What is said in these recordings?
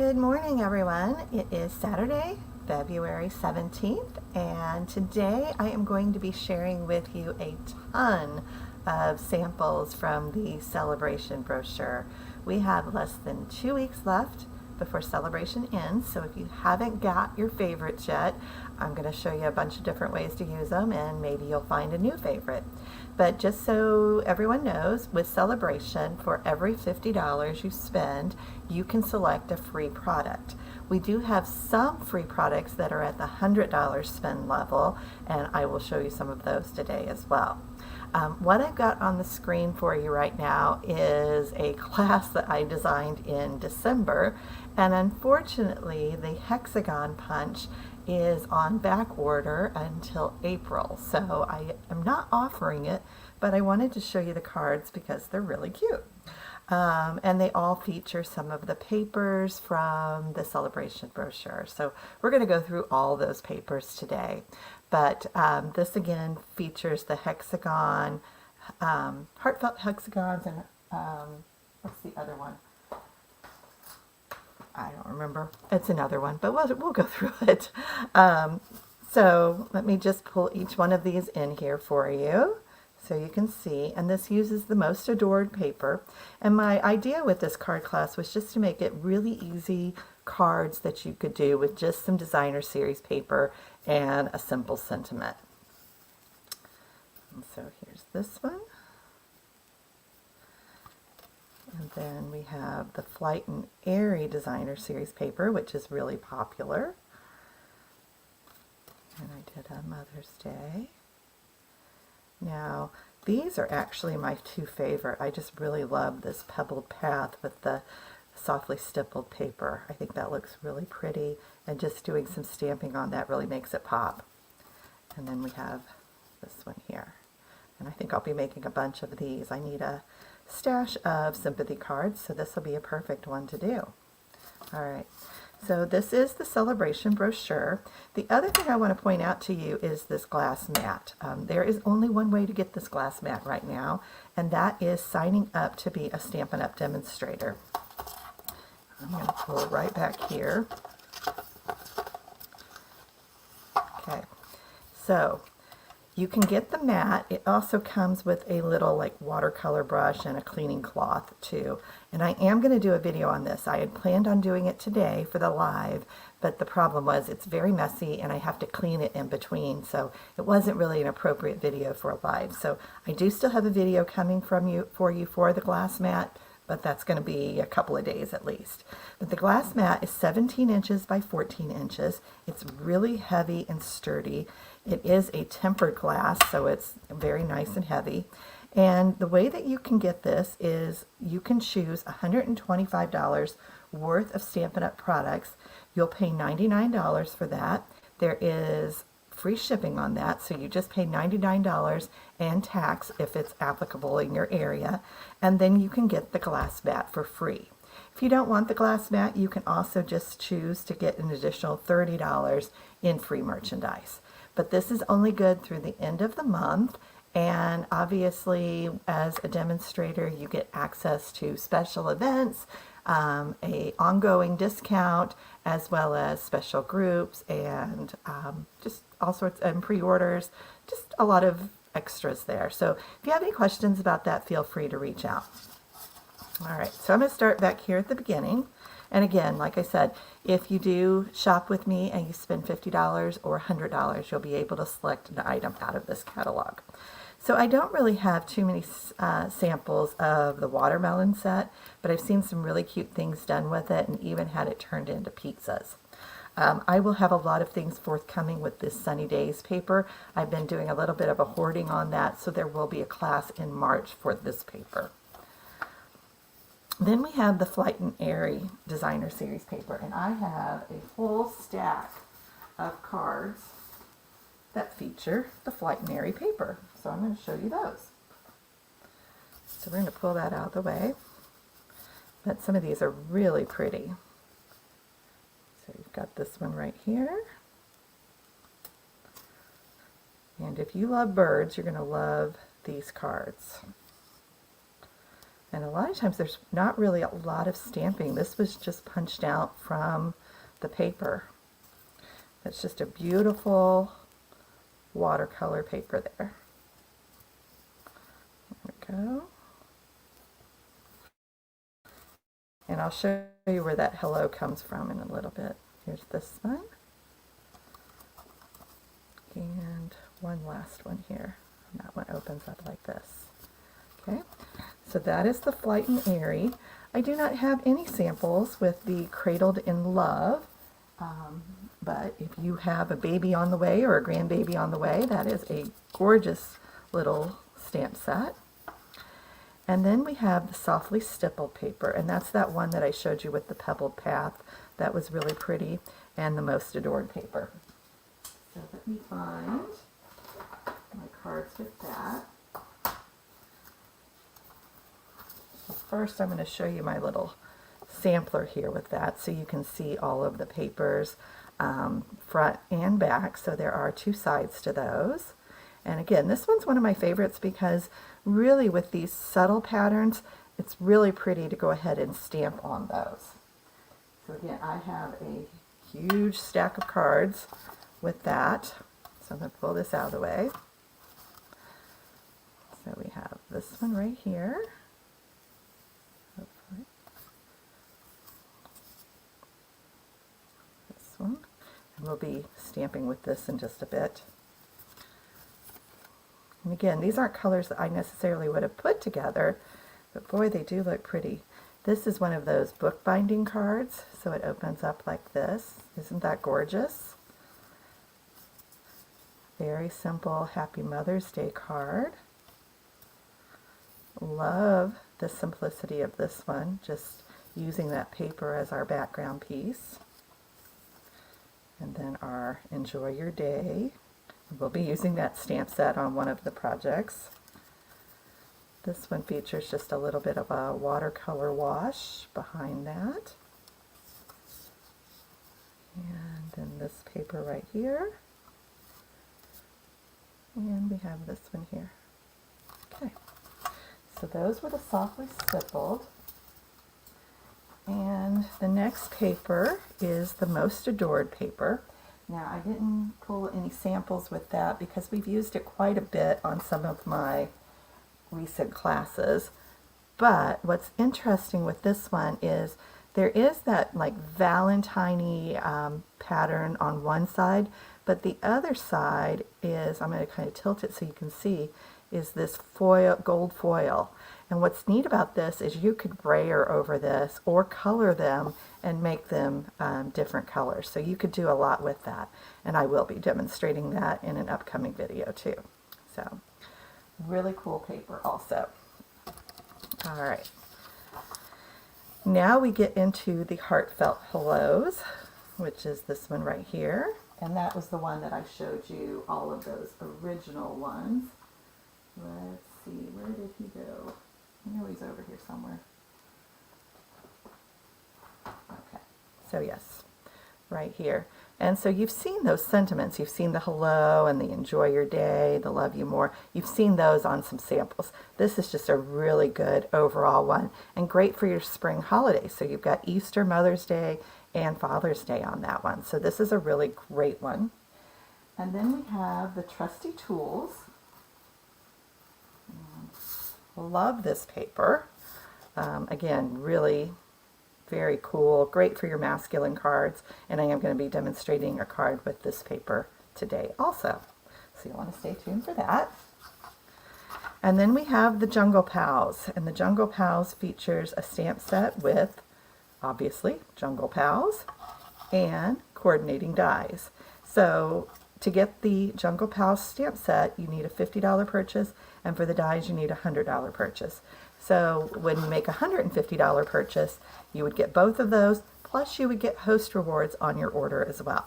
Good morning, everyone. It is Saturday, February 17th, and today I am going to be sharing with you a ton of samples from the Sale-a-Bration brochure. We have less than 2 weeks left before celebration ends, so if you haven't got your favorites yet, I'm going to show you a bunch of different ways to use them, and maybe you'll find a new favorite. But just so everyone knows, with Sale-a-Bration, for every $50 you spend, you can select a free product. We do have some free products that are at the $100 spend level, and I will show you some of those today as well. What I've got on the screen for you right now is a class that I designed in December, and unfortunately the hexagon punch is on back order until April, so I am not offering it, but I wanted to show you the cards because they're really cute. And they all feature some of the papers from the Sale-a-Bration brochure. So we're going to go through all those papers today. But this again features the hexagon, heartfelt hexagons, and what's the other one? I don't remember. It's another one, but we'll go through it. So let me just pull each one of these in here for you so you can see. And this uses the Most Adored paper. And my idea with this card class was just to make it really easy cards that you could do with just some designer series paper and a simple sentiment. And so here's this one. And then we have the Flight and Airy designer series paper, which is really popular. And I did on Mother's Day. Now, these are actually my two favorite. I just really love this pebbled path with the softly stippled paper. I think that looks really pretty, and just doing some stamping on that really makes it pop. And then we have this one here. And I think I'll be making a bunch of these. I need a stash of sympathy cards, so this will be a perfect one to do. All right. So this is the Sale-a-Bration brochure. The other thing I want to point out to you is this glass mat. There is only one way to get this glass mat right now, and that is signing up to be a Stampin' Up! Demonstrator. I'm going to pull right back here. Okay, so you can get the mat. It also comes with a little like watercolor brush and a cleaning cloth too. And I am going to do a video on this. I had planned on doing it today for the live, but the problem was it's very messy and I have to clean it in between, so it wasn't really an appropriate video for a live. So I do still have a video coming for you for the glass mat, but that's going to be a couple of days at least. But the glass mat is 17 inches by 14 inches. It's really heavy and sturdy. It is a tempered glass, so it's very nice and heavy. And the way that you can get this is you can choose $125 worth of Stampin' Up! Products. You'll pay $99 for that. There is free shipping on that, so you just pay $99 and tax if it's applicable in your area, and then you can get the glass mat for free. If you don't want the glass mat, you can also just choose to get an additional $30 in free merchandise. But this is only good through the end of the month, and obviously as a demonstrator you get access to special events, a ongoing discount, as well as special groups, and just all sorts of pre-orders, just a lot of extras there. So if you have any questions about that, feel free to reach out. All right, so I'm going to start back here at the beginning. And again, like I said, if you do shop with me and you spend $50 or $100, you'll be able to select an item out of this catalog. So I don't really have too many samples of the watermelon set, but I've seen some really cute things done with it and even had it turned into pizzas. I will have a lot of things forthcoming with this Sunny Days paper. I've been doing a little bit of a hoarding on that, so there will be a class in March for this paper. Then we have the Flight and Airy designer series paper, and I have a whole stack of cards that feature the Flight and Airy paper. So I'm going to show you those. So we're going to pull that out of the way. But some of these are really pretty. So you've got this one right here. And if you love birds, you're going to love these cards. And a lot of times there's not really a lot of stamping. This was just punched out from the paper. It's just a beautiful watercolor paper there. There we go. And I'll show you where that hello comes from in a little bit. Here's this one. And one last one here. And that one opens up like this. Okay, so that is the Flight and Airy. I do not have any samples with the Cradled in Love, but if you have a baby on the way or a grandbaby on the way, that is a gorgeous little stamp set. And then we have the Softly Stippled paper, and that's that one that I showed you with the pebbled path. That was really pretty, and the Most Adored paper. So let me find my cards with that. So first I'm going to show you my little sampler here with that so you can see all of the papers front and back. So there are two sides to those. And again, this one's one of my favorites because really with these subtle patterns, it's really pretty to go ahead and stamp on those. So again, I have a huge stack of cards with that. So I'm going to pull this out of the way. So we have this one right here. Hopefully. This one. And we'll be stamping with this in just a bit. And again, these aren't colors that I necessarily would have put together, but boy, they do look pretty. This is one of those bookbinding cards, so it opens up like this. Isn't that gorgeous? Very simple Happy Mother's Day card. Love the simplicity of this one, just using that paper as our background piece. And then our Enjoy Your Day. We'll be using that stamp set on one of the projects. This one features just a little bit of a watercolor wash behind that. And then this paper right here. And we have this one here. Okay, so those were the Softly Stippled. And the next paper is the Most Adored paper. Now, I didn't pull any samples with that because we've used it quite a bit on some of my recent classes. But what's interesting with this one is there is that like Valentine-y pattern on one side, but the other side is, I'm going to kind of tilt it so you can see, is this foil, gold foil. And what's neat about this is you could brayer over this or color them and make them different colors. So you could do a lot with that. And I will be demonstrating that in an upcoming video too. So really cool paper also. All right. Now we get into the Heartfelt Hellos, which is this one right here. And that was the one that I showed you all of those original ones. Let's see, where did he go? I know he's over here somewhere. Okay, so yes, right here. And so you've seen those sentiments. You've seen the hello and the enjoy your day, the love you more. You've seen those on some samples. This is just a really good overall one and great for your spring holidays. So you've got Easter, Mother's Day, and Father's Day on that one. So this is a really great one. And then we have the Trusty Tools. Love this paper. Again, really very cool. Great for your masculine cards. And I am going to be demonstrating a card with this paper today also. So you'll want to stay tuned for that. And then we have the Jungle Pals. And the Jungle Pals features a stamp set with, obviously, Jungle Pals and coordinating dies. So to get the Jungle Pals stamp set, you need a $50 purchase, and for the dies, you need a $100 purchase. So when you make a $150 purchase, you would get both of those, plus you would get host rewards on your order as well.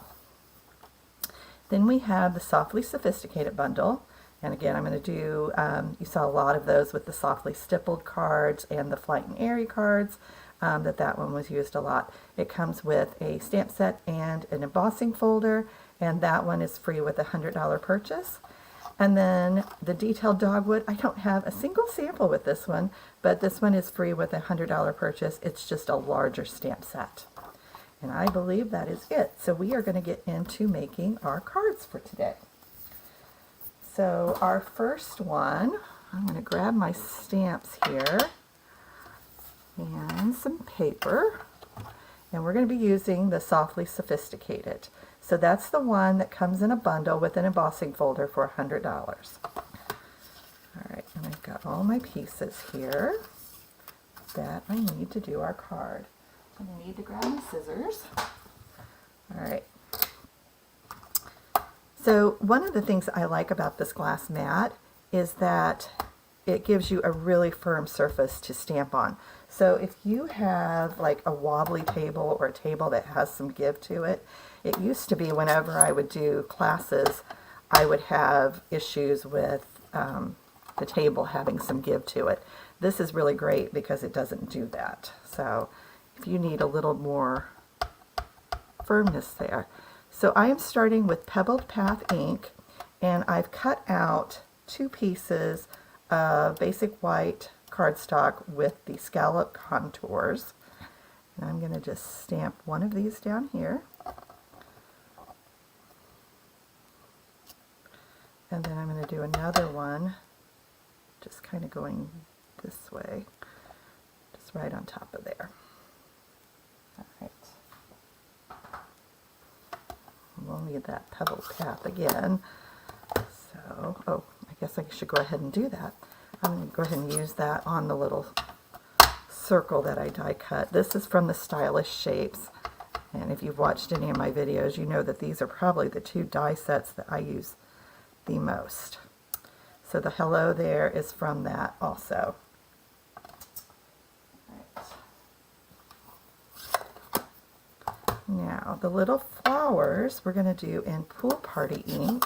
Then we have the Softly Sophisticated bundle, and again, I'm going to do, you saw a lot of those with the Softly Stippled cards and the Flight and Airy cards, that one was used a lot. It comes with a stamp set and an embossing folder, and that one is free with a $100 purchase. And then the detailed dogwood, I don't have a single sample with this one, but this one is free with a $100 purchase. It's just a larger stamp set. And I believe that is it. So we are going to get into making our cards for today. So our first one, I'm going to grab my stamps here and some paper. And we're going to be using the Softly Sophisticated. So that's the one that comes in a bundle with an embossing folder for $100. All right, and I've got all my pieces here that I need to do our card. I'm going to need to grab my scissors. All right. So one of the things I like about this glass mat is that it gives you a really firm surface to stamp on. So if you have like a wobbly table or a table that has some give to it, it used to be whenever I would do classes, I would have issues with the table having some give to it. This is really great because it doesn't do that. So if you need a little more firmness there. So I am starting with Pebbled Path ink, and I've cut out 2 pieces of basic white cardstock with the scallop contours. And I'm going to just stamp one of these down here. And then I'm going to do another one, just kind of going this way, just right on top of there. All right. We'll need that Pebbled Path again. So, oh, I guess I should go ahead and do that. I'm going to go ahead and use that on the little circle that I die cut. This is from the Stylish Shapes. And if you've watched any of my videos, you know that these are probably the 2 die sets that I use the most. So the hello there is from that also. Right. Now the little flowers we're going to do in Pool Party ink.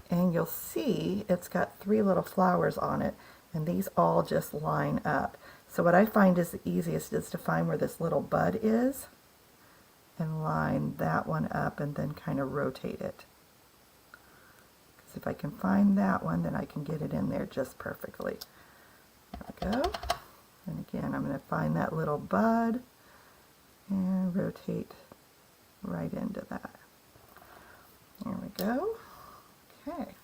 And you'll see it's got 3 little flowers on it, and these all just line up. So what I find is the easiest is to find where this little bud is and line that one up and then kind of rotate it. Because if I can find that one, then I can get it in there just perfectly. There we go. And again, I'm going to find that little bud and rotate right into that. There we go. Okay.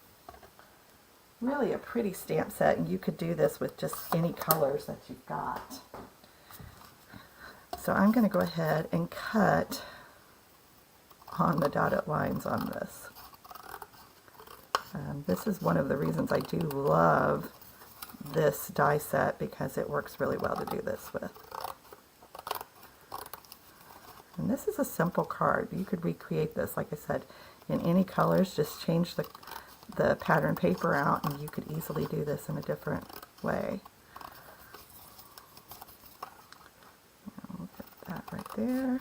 Really a pretty stamp set, and you could do this with just any colors that you've got. So I'm going to go ahead and cut on the dotted lines on this. This is one of the reasons I do love this die set, because it works really well to do this with. And this is a simple card. You could recreate this, like I said, in any colors. Just change the pattern paper out, and you could easily do this in a different way. We'll get that right there.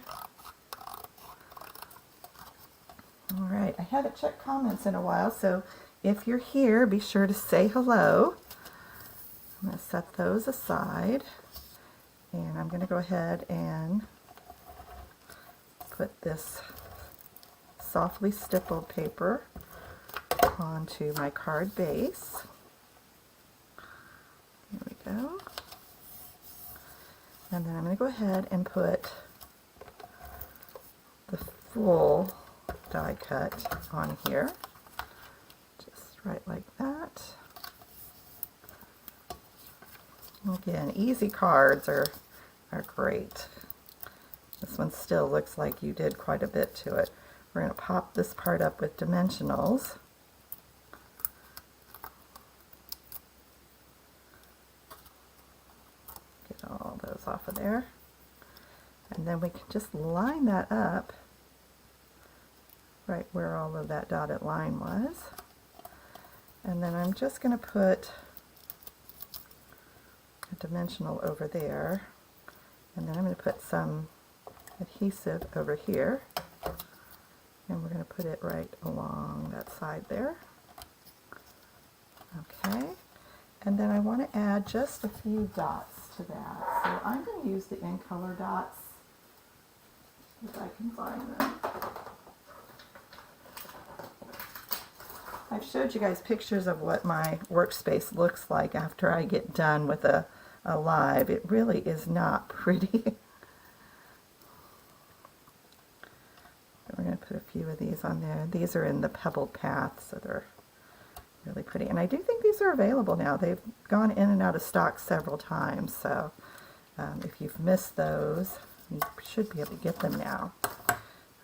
All right, I haven't checked comments in a while, so if you're here, be sure to say hello. I'm going to set those aside, and I'm going to go ahead and put this softly stippled paper onto my card base. There we go. And then I'm going to go ahead and put the full die cut on here, just right like that. Again, easy cards are great. This one still looks like you did quite a bit to it. We're going to pop this part up with dimensionals. Get all those off of there. And then we can just line that up right where all of that dotted line was. And then I'm just going to put a dimensional over there. And then I'm going to put some adhesive over here. And we're going to put it right along that side there. Okay. And then I want to add just a few dots to that. So I'm going to use the in color dots if I can find them. I've showed you guys pictures of what my workspace looks like after I get done with a live. It really is not pretty. We're going to put a few of these on there. These are in the pebbled path, so they're really pretty. And I do think these are available now. They've gone in and out of stock several times, so if you've missed those, you should be able to get them now.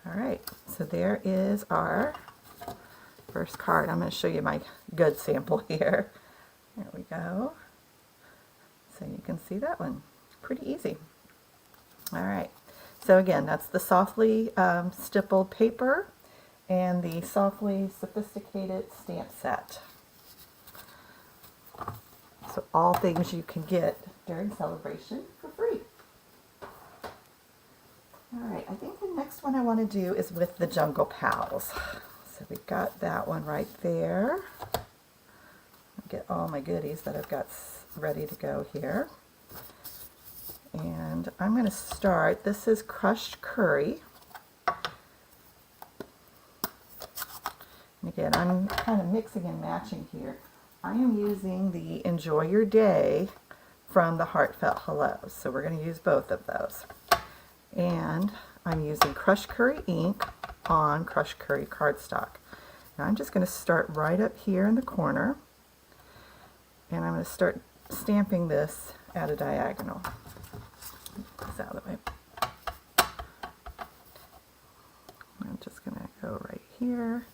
All right, so there is our first card. I'm going to show you my good sample here. There we go. So you can see that one. Pretty easy. All right. So again, that's the softly stippled paper and the softly sophisticated stamp set. So all things you can get during Sale-a-Bration for free. All right, I think the next one I want to do is with the Jungle Pals. So we've got that one right there. I'll get all my goodies that I've got ready to go here. And I'm going to start, this is crushed curry. And again, I'm kind of mixing and matching here. I am using the Enjoy Your Day from the Heartfelt Hellos. So we're going to use both of those. And I'm using crushed curry ink on crushed curry cardstock. Now I'm just going to start right up here in the corner. And I'm going to start stamping this at a diagonal. This out of the way. I'm just going to go right here.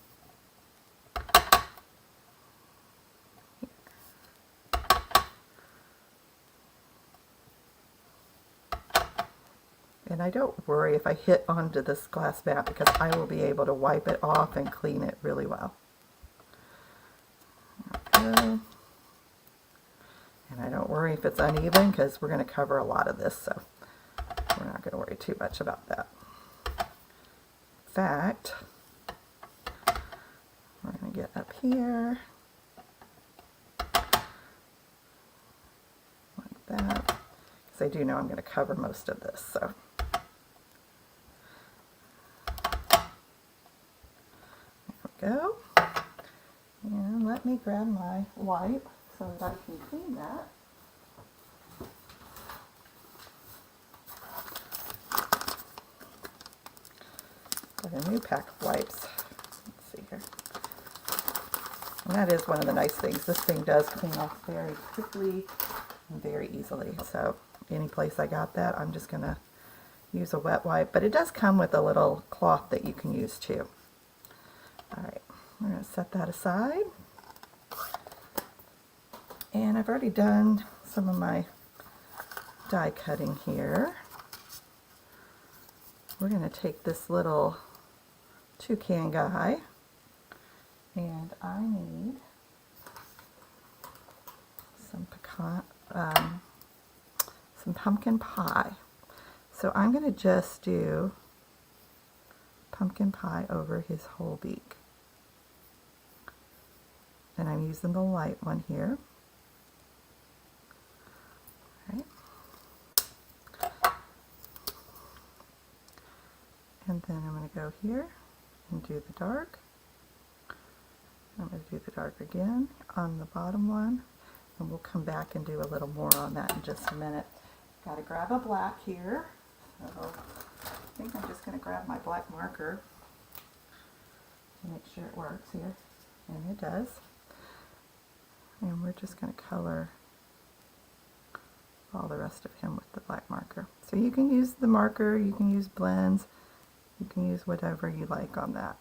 And I don't worry if I hit onto this glass mat because I will be able to wipe it off and clean it really well. There we go. And I don't worry if it's uneven because we're going to cover a lot of this, so we're not going to worry too much about that. In fact, we're going to get up here like that, because I do know I'm going to cover most of this. So there we go. And let me grab my wipe so that I can clean that. Like a new pack of wipes. Let's see here. And that is one of the nice things. This thing does clean off very quickly and very easily. So any place I got that, I'm just going to use a wet wipe. But it does come with a little cloth that you can use too. Alright, we're going to set that aside. And I've already done some of my die cutting here. We're going to take this little toucan guy, and I need some pumpkin pie. So I'm going to just do pumpkin pie over his whole beak. And I'm using the light one here. And then I'm going to go here and do the dark. I'm going to do the dark again on the bottom one, and we'll come back and do a little more on that in just a minute. Got to grab a black here, so I think I'm just going to grab my black marker to make sure it works here, and it does. And we're just going to color all the rest of him with the black marker. So you can use the marker, you can use blends, you can use whatever you like on that.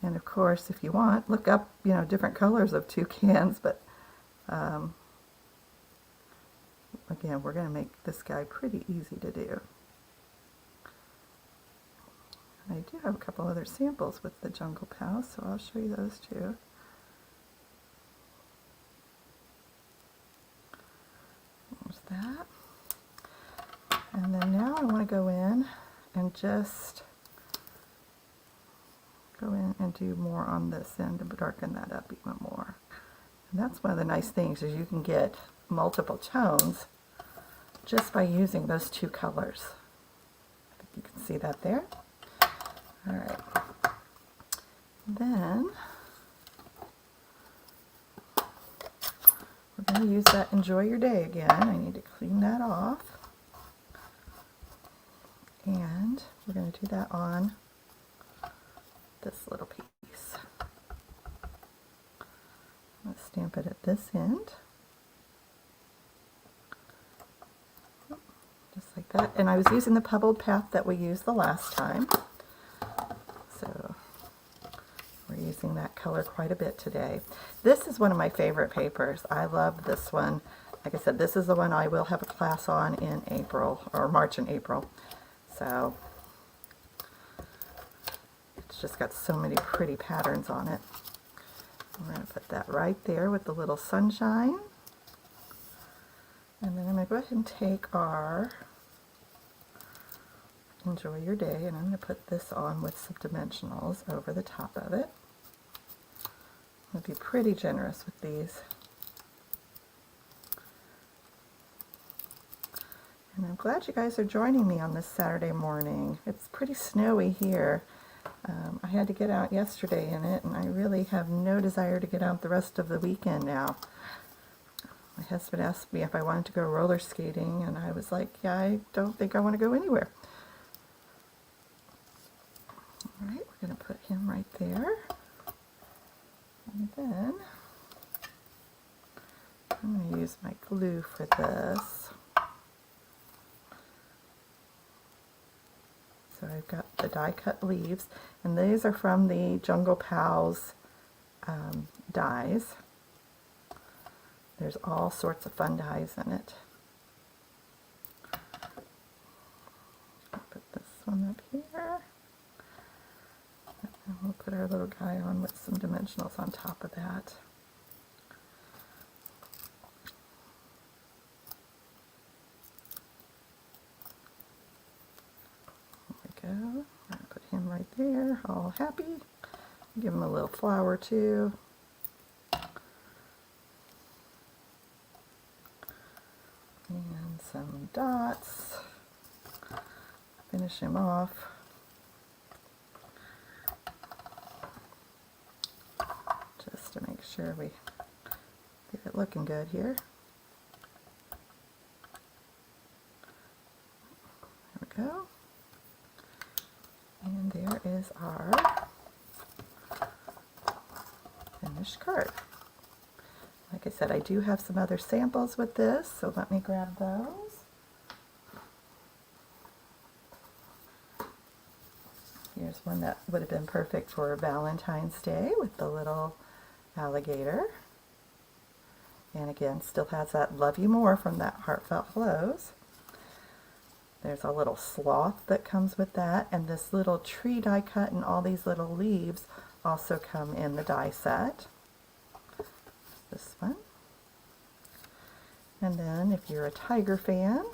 And of course, if you want, look up, different colors of toucans, but again, we're going to make this guy pretty easy to do. I do have a couple other samples with the Jungle Pals, so I'll show you those too. There's that. And then now I want to go in and just go in and do more on this end and darken that up even more. And that's one of the nice things is you can get multiple tones just by using those two colors. I think you can see that there. All right. Then we're going to use that Enjoy Your Day again. I need to clean that off. And we're going to do that on this little piece. Let's stamp it at this end. Just like that. And I was using the pebbled path that we used the last time. So we're using that color quite a bit today. This is one of my favorite papers. I love this one. Like I said, this is the one I will have a class on in April, or March and April. So it's just got so many pretty patterns on it. We're going to put that right there with the little sunshine. And then I'm going to go ahead and take our Enjoy Your Day, and I'm going to put this on with some dimensionals over the top of it. I'll be pretty generous with these. And I'm glad you guys are joining me on this Saturday morning. It's pretty snowy here. I had to get out yesterday in it, and I really have no desire to get out the rest of the weekend now. My husband asked me if I wanted to go roller skating, and I was like, yeah, I don't think I want to go anywhere. All right, we're going to put him right there. And then I'm going to use my glue for this. So I've got the die cut leaves, and these are from the Jungle Pals dies. There's all sorts of fun dies in it. I'll put this one up here. And we'll put our little guy on with some dimensionals on top of that. There we go. I'm going to put him right there, all happy. Give him a little flower too. And some dots. Finish him off. Just to make sure we get it looking good here. There we go. And there is our finished card. Like I said, I do have some other samples with this, so let me grab those. Here's one that would have been perfect for Valentine's Day with the little alligator. And again, still has that Love You More from that Heartfelt Hellos. There's a little sloth that comes with that, and this little tree die cut and all these little leaves also come in the die set. This one. And then if you're a tiger fan,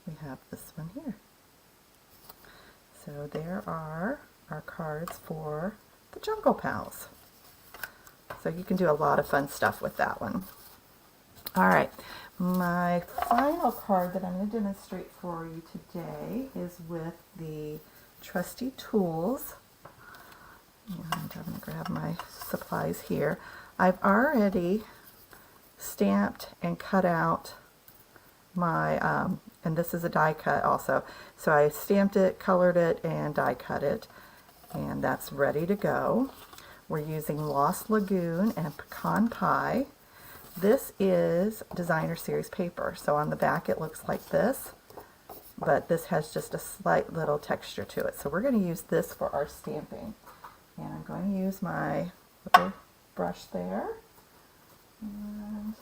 we have this one here. So there are our cards for the Jungle Pals. So you can do a lot of fun stuff with that one. All right, my final card that I'm going to demonstrate for you today is with the Trusty Tools. And I'm going to grab my supplies here. I've already stamped and cut out my, and this is a die cut also. So I stamped it, colored it, and die cut it, and that's ready to go. We're using Lost Lagoon and Pecan Pie. This is designer series paper, so on the back it looks like this, but this has just a slight little texture to it. So we're going to use this for our stamping. And I'm going to use my little brush there. And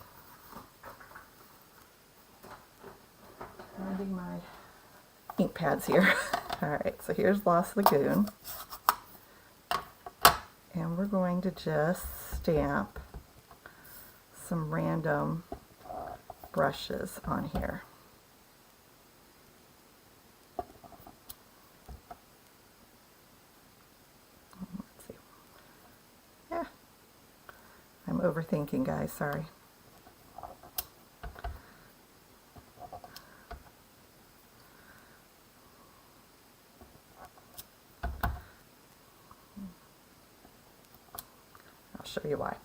finding my ink pads here. Alright, so here's Lost Lagoon. And we're going to just stamp some random brushes on here. Let's see. Yeah, I'm overthinking, guys, sorry. show you why.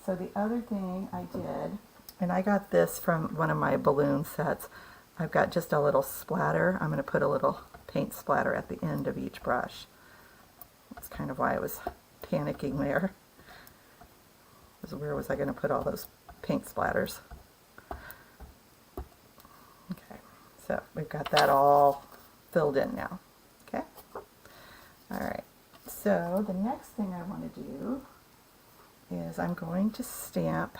So the other thing I did, and I got this from one of my balloon sets, I've got just a little splatter. I'm going to put a little paint splatter at the end of each brush. That's kind of why I was panicking there. Where was I going to put all those paint splatters? Okay, so we've got that all filled in now. Okay, all right. So the next thing I want to do is I'm going to stamp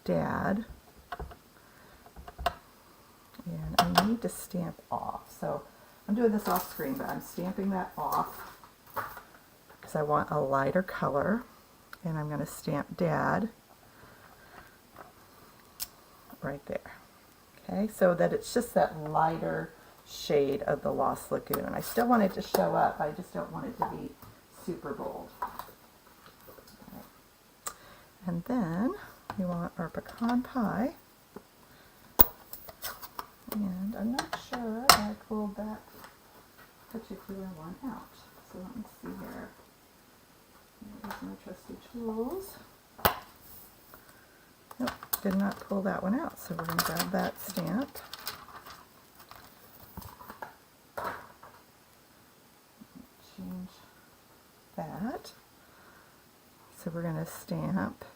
Dad, and I need to stamp off. So I'm doing this off screen, but I'm stamping that off because I want a lighter color, and I'm going to stamp Dad right there. Okay, so that it's just that lighter shade of the Lost Lagoon. I still want it to show up, I just don't want it to be super bold. Okay. And then we want our pecan pie. And I'm not sure I pulled that particular one out. So let me see here. There's my trusty tools. Nope, did not pull that one out. So we're going to grab that stamp. Change that. So we're going to stamp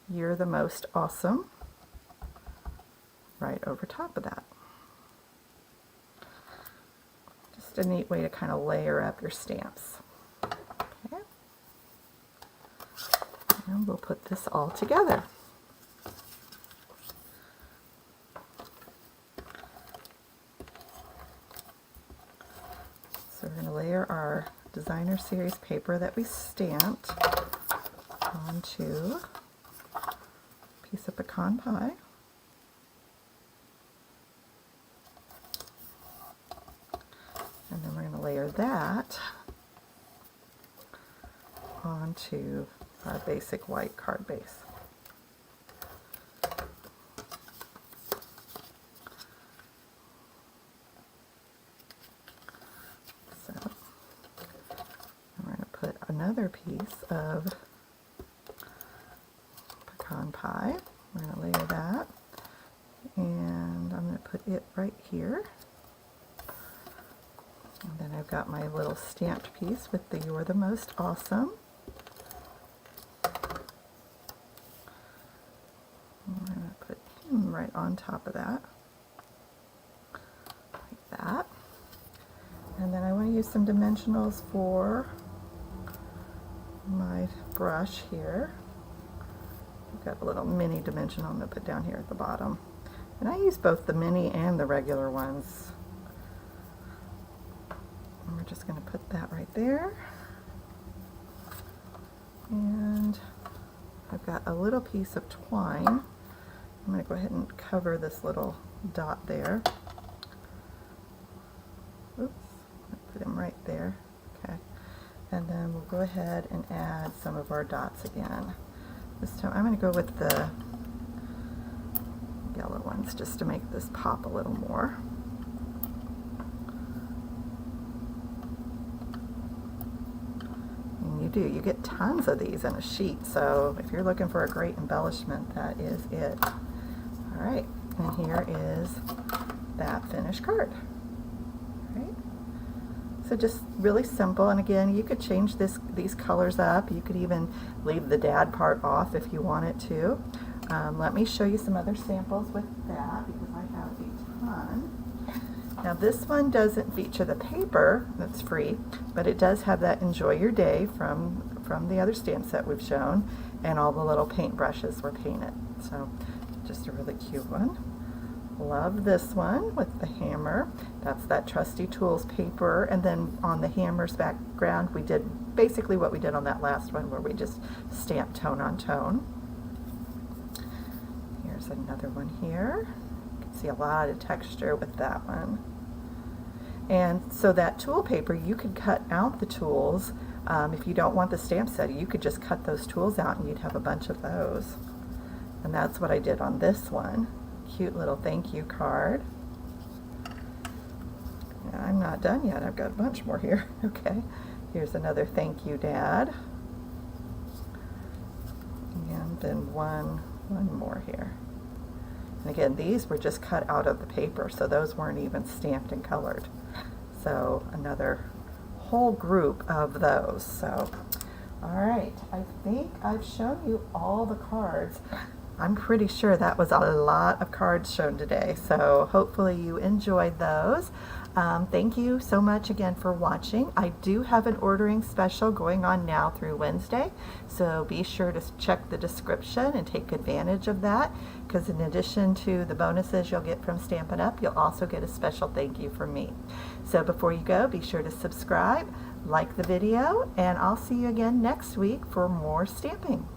"You're the Most Awesome" right over top of that. Just a neat way to kind of layer up your stamps. Okay. And we'll put this all together. So we're going to layer our designer series paper that we stamped onto a piece of pecan pie. And then we're going to layer that onto our basic white card base. So we're going to put another piece of pecan pie. We're going to layer that, and I'm going to put it right here. And then I've got my little stamped piece with the "You're the Most Awesome." I'm going to put him right on top of that, like that. And then I want to use some dimensionals for my brush here. I've got a little mini dimensional I'm going to put down here at the bottom. And I use both the mini and the regular ones. And we're just going to put that right there. And I've got a little piece of twine. I'm going to go ahead and cover this little dot there. Oops, put him right there. Okay. And then we'll go ahead and add some of our dots again. This time I'm going to go with the yellow ones just to make this pop a little more. You get tons of these in a sheet, so if you're looking for a great embellishment, that is it. Alright, and here is that finished card. Right? So just really simple, and again, you could change these colors up. You could even leave the Dad part off if you wanted to. Let me show you some other samples with that, because I have a ton. Now this one doesn't feature the paper, that's free, but it does have that "Enjoy Your Day" from the other stamp set we've shown, and all the little paint brushes were painted. So just a really cute one. Love this one with the hammer. That's that Trusty Tools paper, and then on the hammer's background we did basically what we did on that last one, where we just stamped tone on tone. Here's another one here. See a lot of texture with that one. And so that tool paper, you could cut out the tools. If you don't want the stamp set, you could just cut those tools out and you'd have a bunch of those. And that's what I did on this one. Cute little thank you card. And I'm not done yet, I've got a bunch more here. Okay, here's another "Thank You, Dad." then one more here. And again, these were just cut out of the paper, so those weren't even stamped and colored. So another whole group of those. So, all right, I think I've shown you all the cards. I'm pretty sure that was a lot of cards shown today, so hopefully you enjoyed those. Thank you so much again for watching. I do have an ordering special going on now through Wednesday, so be sure to check the description and take advantage of that, because in addition to the bonuses you'll get from Stampin' Up, you'll also get a special thank you from me. So before you go, be sure to subscribe, like the video, and I'll see you again next week for more stamping.